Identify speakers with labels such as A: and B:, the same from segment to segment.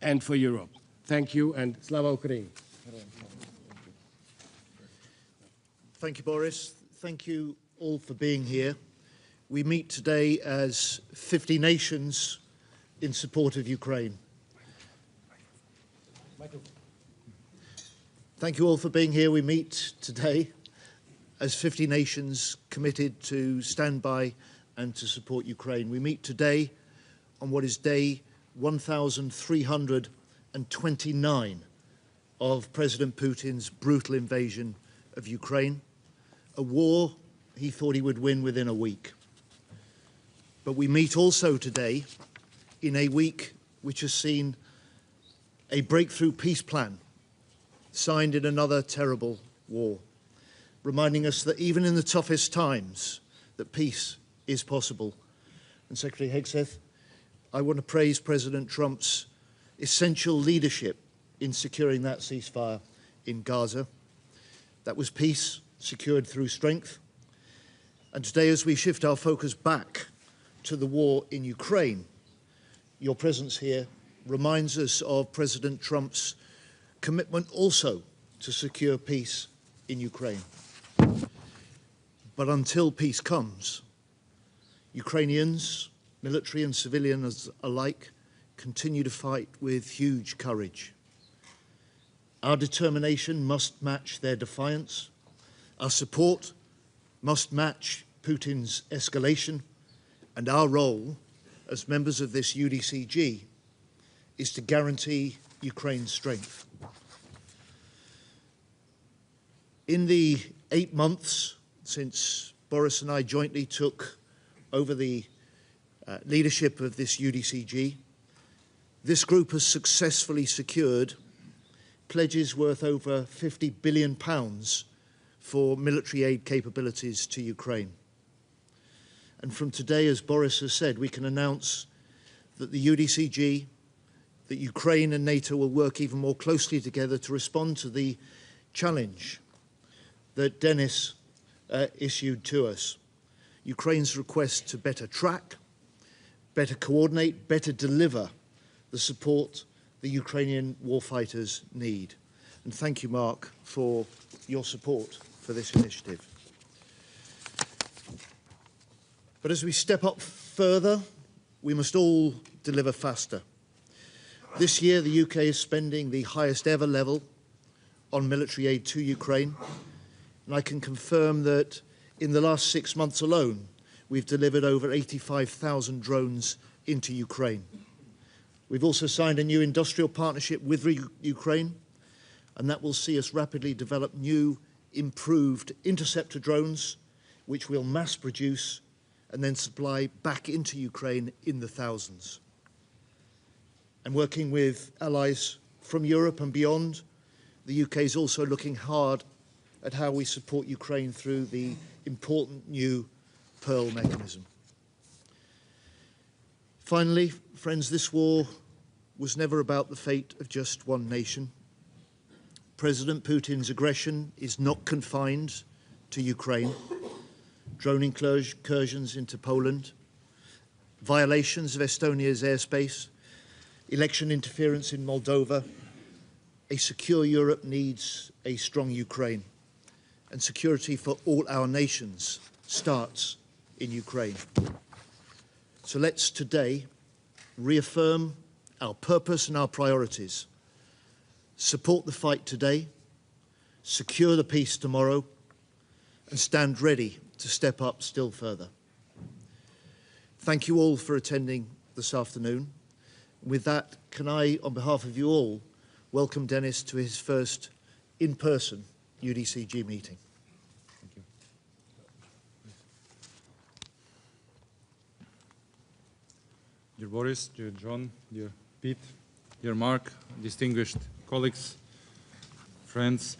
A: and for Europe. Thank you, and Slava Ukraini.
B: Thank you, Boris. Thank you all for being here. We meet today as 50 nations in support of Ukraine. Thank you all for being here. We meet today as 50 nations committed to stand by and to support Ukraine. We meet today on what is day 1,329 of President Putin's brutal invasion of Ukraine, a war he thought he would win within a week. But we meet also today in a week which has seen a breakthrough peace plan signed in another terrible war, reminding us that even in the toughest times, that peace is possible. And Secretary Hegseth, I want to praise President Trump's essential leadership in securing that ceasefire in Gaza. That was peace secured through strength. And today, as we shift our focus back to the war in Ukraine, your presence here reminds us of President Trump's commitment also to secure peace in Ukraine. But until peace comes, Ukrainians, military and civilians alike, continue to fight with huge courage. Our determination must match their defiance. Our support must match Putin's escalation. And our role as members of this UDCG is to guarantee Ukraine's strength. In the 8 months since Boris and I jointly took over the leadership of this UDCG, this group has successfully secured pledges worth over £50 billion for military aid capabilities to Ukraine. And from today, as Boris has said, we can announce that the UDCG, that Ukraine and NATO will work even more closely together to respond to the challenge that Denis issued to us. Ukraine's request to better track, better coordinate, better deliver the support the Ukrainian warfighters need. And thank you, Mark, for your support for this initiative. But as we step up further, we must all deliver faster. This year, the UK is spending the highest ever level on military aid to Ukraine. And I can confirm that in the last 6 months alone, we've delivered over 85,000 drones into Ukraine. We've also signed a new industrial partnership with Ukraine, and that will see us rapidly develop new, improved interceptor drones, which we'll mass produce and then supply back into Ukraine in the thousands. And working with allies from Europe and beyond, the UK is also looking hard at how we support Ukraine through the important new Pearl mechanism. Finally, friends, this war was never about the fate of just one nation. President Putin's aggression is not confined to Ukraine. Drone incursions into Poland, violations of Estonia's airspace, election interference in Moldova. A secure Europe needs a strong Ukraine, and security for all our nations starts in Ukraine. So let's today reaffirm our purpose and our priorities. Support the fight today, secure the peace tomorrow, and stand ready to step up still further. Thank you all for attending this afternoon. With that, can I, on behalf of you all, welcome Denis to his first in-person UDCG meeting.
C: Thank you. Dear Boris, dear John, dear Pete, dear Mark, distinguished colleagues, friends,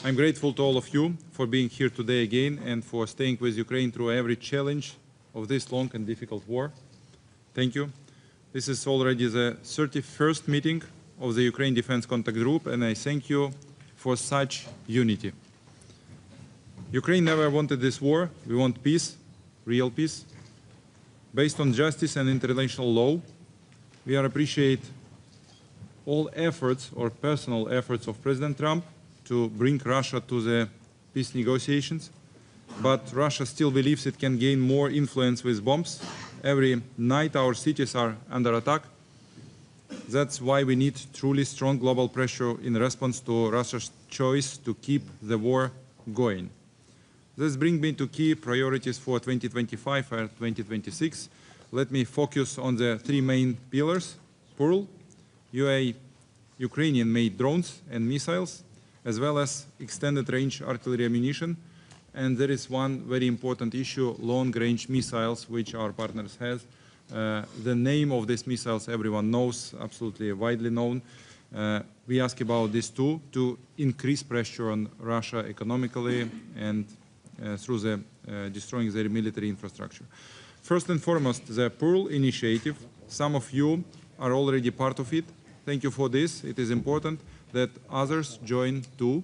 C: I'm grateful to all of you for being here today again and for staying with Ukraine through every challenge of this long and difficult war. Thank you. This is already the 31st meeting of the Ukraine Defense Contact Group, and I thank you for such unity. Ukraine never wanted this war. We want peace, real peace, based on justice and international law. We appreciate all efforts or personal efforts of President Trump to bring Russia to the peace negotiations, but Russia still believes it can gain more influence with bombs. Every night our cities are under attack. That's why we need truly strong global pressure in response to Russia's choice to keep the war going. This brings me to key priorities for 2025 and 2026. Let me focus on the three main pillars: Pearl, Ukrainian-made drones and missiles, as well as extended-range artillery ammunition. And there is one very important issue, long-range missiles, which our partners have. The name of these missiles everyone knows, absolutely widely known. We ask about this too, to increase pressure on Russia economically and through the destroying their military infrastructure. First and foremost, the Pearl initiative. Some of you are already part of it. Thank you for this. It is important that others join too.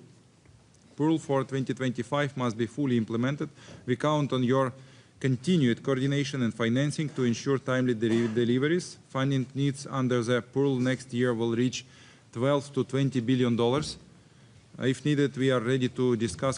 C: Pearl for 2025 must be fully implemented. We count on your continued coordination and financing to ensure timely deliveries. Funding needs under the Pearl next year will reach $12 to $20 billion. If needed, we are ready to discuss